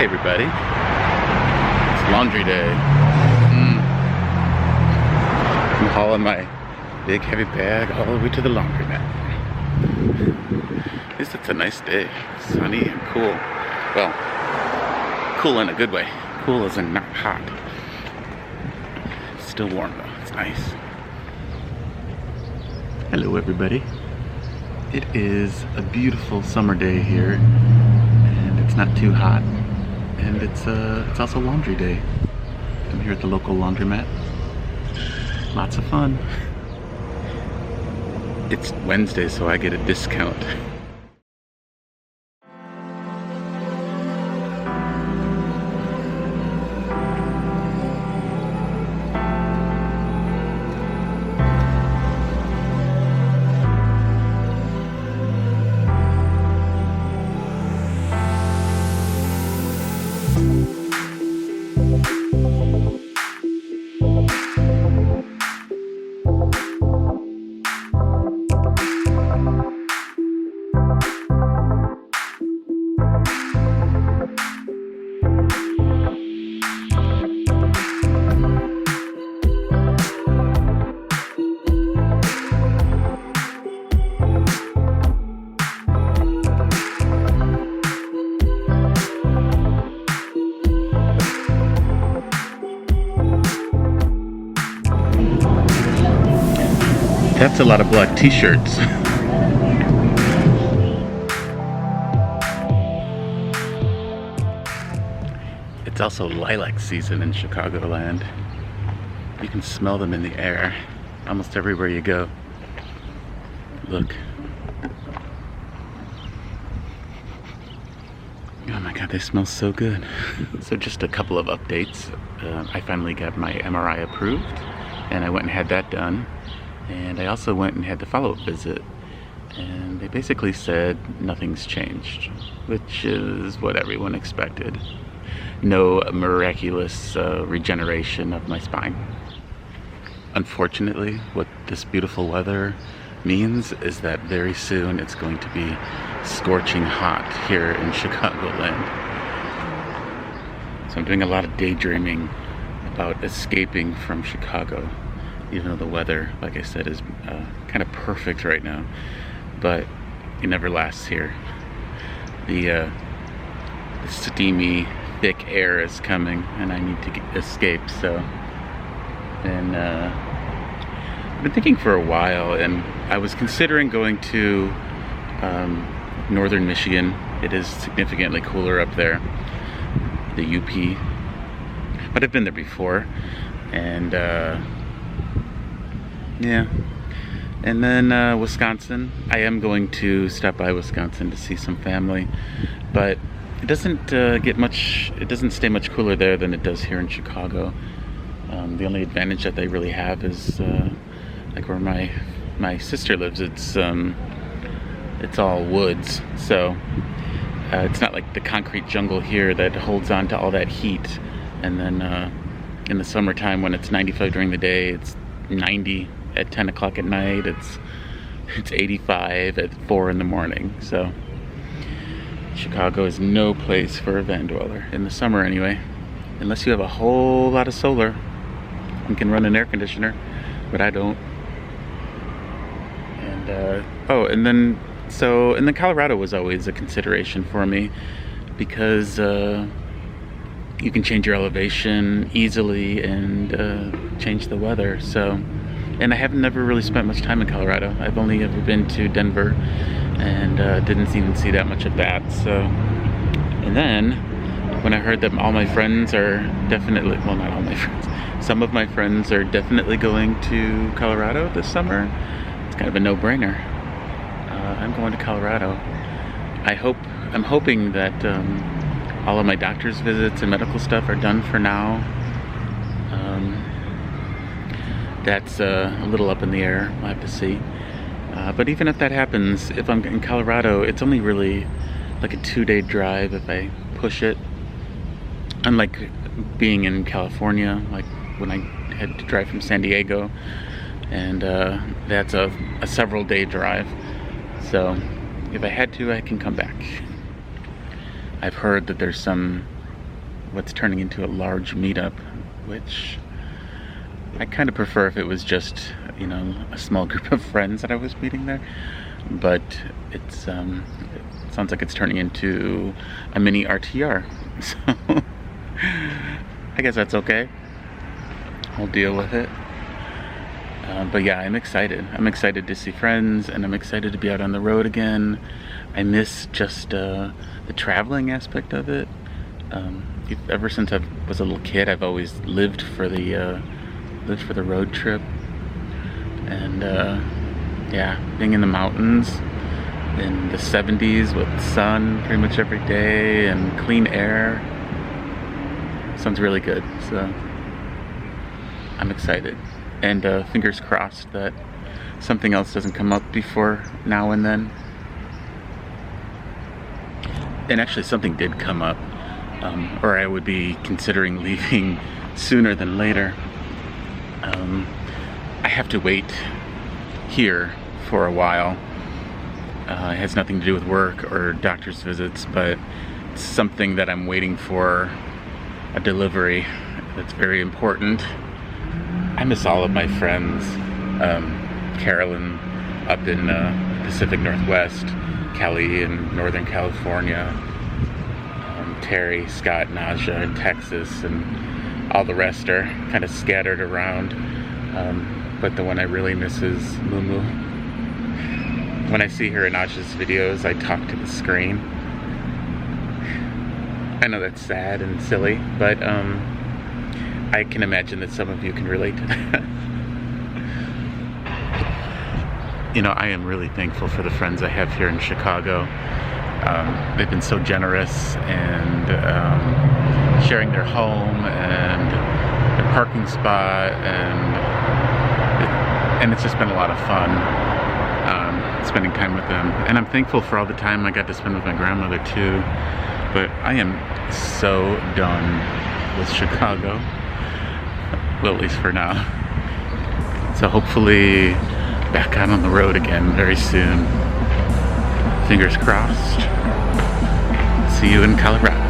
Hey everybody, it's laundry day. I'm hauling my big heavy bag all the way to the laundromat. At least it's a nice day, sunny and cool. Well, cool in a good way. Cool as in not hot. It's still warm though, it's nice. Hello everybody. It is a beautiful summer day here, and it's not too hot. And it's also laundry day. I'm here at the local laundromat. Lots of fun. It's Wednesday, so I get a discount. That's a lot of black t-shirts. It's also lilac season in Chicagoland. You can smell them in the air almost everywhere you go. Look. Oh my god, they smell so good. So just a couple of updates. I finally got my MRI approved, and I went and had that done. And I also went and had the follow-up visit, and they basically said nothing's changed, which is what everyone expected. No miraculous regeneration of my spine. Unfortunately, what this beautiful weather means is that very soon it's going to be scorching hot here in Chicagoland. So I'm doing a lot of daydreaming about escaping from Chicago. Even though the weather, like I said, is kind of perfect right now, but it never lasts here. The steamy, thick air is coming, and I need to escape. So, and I've been thinking for a while, and I was considering going to northern Michigan. It is significantly cooler up there, the UP. But I've been there before, and yeah, and then Wisconsin. I am going to stop by Wisconsin to see some family, but it doesn't get much. It doesn't stay much cooler there than it does here in Chicago. The only advantage that they really have is like where my sister lives. It's all woods, so it's not like the concrete jungle here that holds on to all that heat. And then in the summertime, when it's 95 during the day, it's 90 at 10 o'clock at night. It's 85 at 4 in the morning. So Chicago is no place for a van dweller in the summer anyway, unless you have a whole lot of solar and can run an air conditioner, but I don't. And and then Colorado was always a consideration for me, because you can change your elevation easily and change the weather. So, and I have never really spent much time in Colorado. I've only ever been to Denver, and didn't even see that much of that. So, and then when I heard that all my friends are definitely, well, not all my friends, some of my friends are definitely going to Colorado this summer, it's kind of a no-brainer. I'm going to Colorado. I'm hoping that all of my doctor's visits and medical stuff are done for now. That's a little up in the air. We'll have to see. But even if that happens, if I'm in Colorado, it's only really like a 2-day drive if I push it. Unlike being in California, like when I had to drive from San Diego, and that's a several day drive. So if I had to, I can come back. I've heard that there's some what's turning into a large meetup, which I kind of prefer if it was just, you know, a small group of friends that I was meeting there. But it sounds like it's turning into a mini RTR. So I guess that's okay. I'll deal with it. But yeah, I'm excited. I'm excited to see friends, and I'm excited to be out on the road again. I miss just the traveling aspect of it. Ever since I was a little kid, I've always lived for the road trip. And yeah, being in the mountains in the 70s with sun pretty much every day and clean air sounds really good. So I'm excited, and fingers crossed that something else doesn't come up before now and then. And actually something did come up, or I would be considering leaving sooner than later. I have to wait here for a while. It has nothing to do with work or doctor's visits, but it's something that I'm waiting for, a delivery that's very important. I miss all of my friends. Carolyn up in Pacific Northwest, Kelly in Northern California, Terry, Scott, Naja in Texas, and all the rest are kind of scattered around. But the one I really miss is Mumu. When I see her in Naja's videos, I talk to the screen. I know that's sad and silly, but I can imagine that some of you can relate to that. You know, I am really thankful for the friends I have here in Chicago. They've been so generous, and sharing their home and their parking spot, and it's just been a lot of fun spending time with them. And I'm thankful for all the time I got to spend with my grandmother too. But I am so done with Chicago, well, at least for now. So hopefully back out on the road again very soon. Fingers crossed. See you in Colorado.